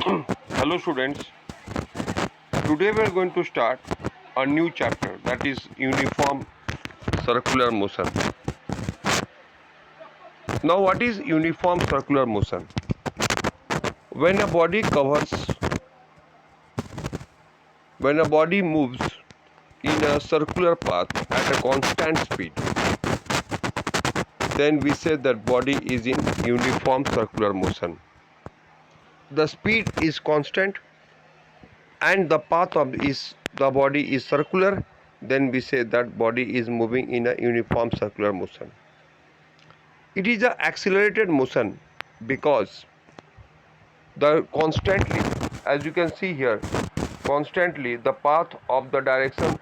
Hello students, today we are going to start a new chapter, that is uniform circular motion. Now what is uniform circular motion? When a body covers, when a body moves in a circular path at a constant speed, then we say that body is in uniform circular motion. The speed is constant and the path of the body is circular, then we say that body is moving in a uniform circular motion. It is a accelerated motion because the constantly, as you can see here, constantly the path of the direction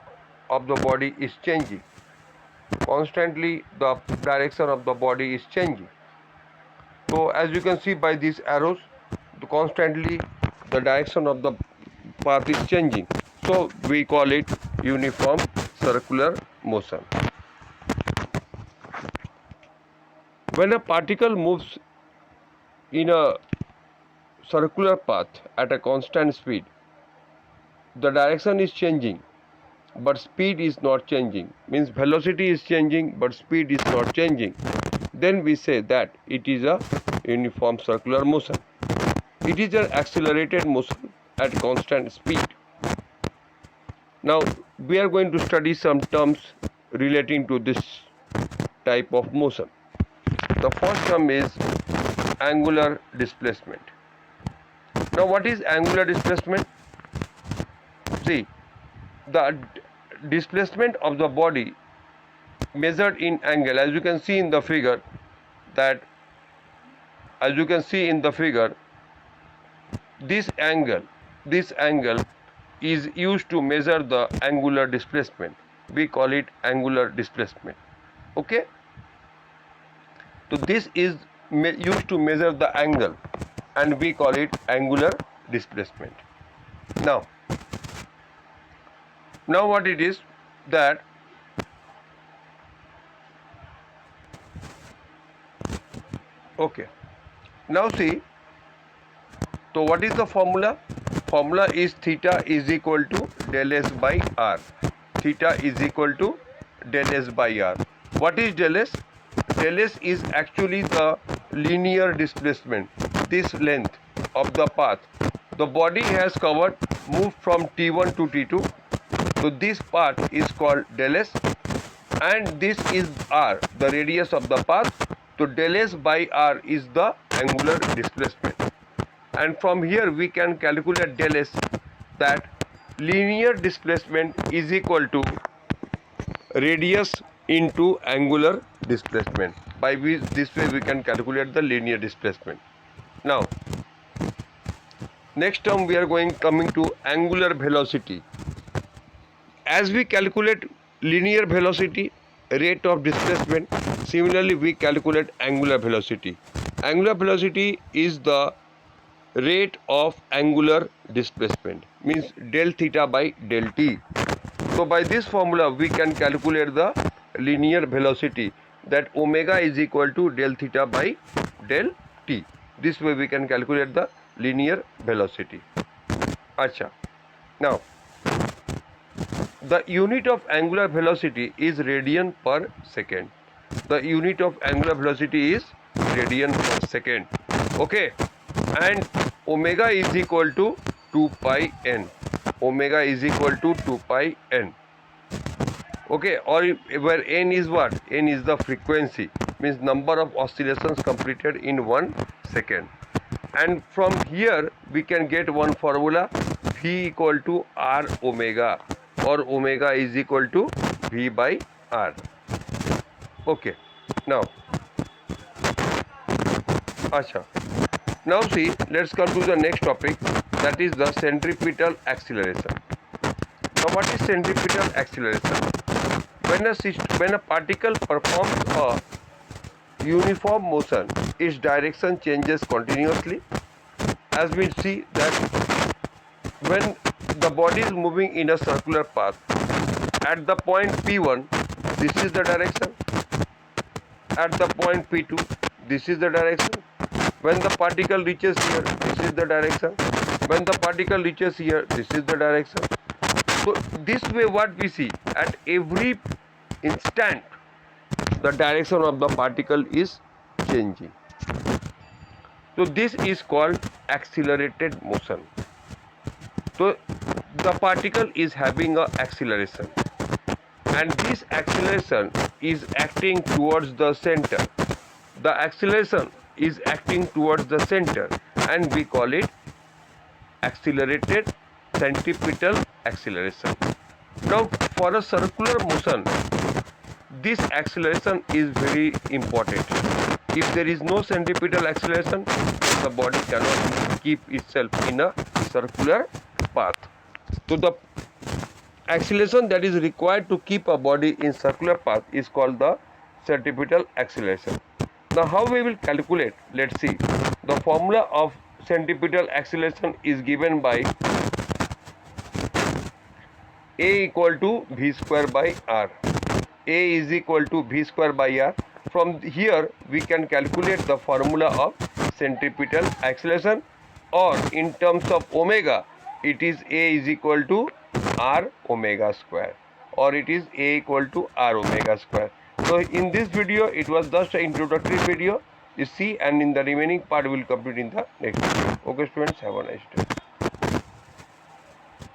of the body is changing. Constantly the direction of the body is changing. So as you can see by these arrows, constantly the direction of the path is changing. So we call it uniform circular motion. When a particle moves in a circular path at a constant speed, the direction is changing but speed is not changing, means velocity is changing but speed is not changing, then we say that it is a uniform circular motion. It is an accelerated motion at constant speed. Now we are going to study some terms relating to this type of motion. The first term is angular displacement. Now what is angular displacement? See, the displacement of the body measured in angle, as you can see in the figure, this angle is used to measure the angular displacement. We call it angular displacement. Okay, so this is used to measure the angle and we call it angular displacement. Now what it is that okay, now see, so what is the formula? Formula is theta is equal to del S by R. Theta is equal to del S by R. What is del S? Del S is actually the linear displacement, this length of the path. The body has covered, moved from T1 to T2. So this part is called del S and this is R, the radius of the path. So del S by R is the angular displacement. And from here we can calculate del S, that linear displacement is equal to radius into angular displacement. By this way we can calculate the linear displacement. Now next term we are coming to angular velocity. As we calculate linear velocity, rate of displacement, similarly we calculate angular velocity. Angular velocity is the rate of angular displacement, means del theta by del t. So by this formula we can calculate the linear velocity, that omega is equal to del theta by del t. This way we can calculate the linear velocity. Acha. Now the unit of angular velocity is radian per second. The unit of angular velocity is radian per second. Okay, and omega is equal to 2 pi n. Omega is equal to 2 pi n. Okay, or where n is what? N is the frequency, means number of oscillations completed in 1 second. And from here we can get one formula, V equal to R omega, or omega is equal to V by R. Okay, now acha. Now see, let's come to the next topic, that is the centripetal acceleration. Now what is centripetal acceleration? When a particle performs a uniform motion, its direction changes continuously. As we see that when the body is moving in a circular path, at the point P1, this is the direction. At the point P2, this is the direction. When the particle reaches here, this is the direction. When the particle reaches here, this is the direction. So this way what we see, at every instant the direction of the particle is changing. So this is called accelerated motion. So the particle is having a acceleration, and this acceleration is acting towards the center. The acceleration is acting towards the center, and we call it accelerated centripetal acceleration. Now for a circular motion, this acceleration is very important. If there is no centripetal acceleration, the body cannot keep itself in a circular path. So the acceleration that is required to keep a body in circular path is called the centripetal acceleration. Now how we will calculate? Let's see. The formula of centripetal acceleration is given by A equal to V square by R. A is equal to V square by R. From here we can calculate the formula of centripetal acceleration, or in terms of omega it is A is equal to R omega square, or it is A equal to R omega square. So in this video it was just an introductory video, you see, and in the remaining part we will complete in the next video. Okay students, have a nice day.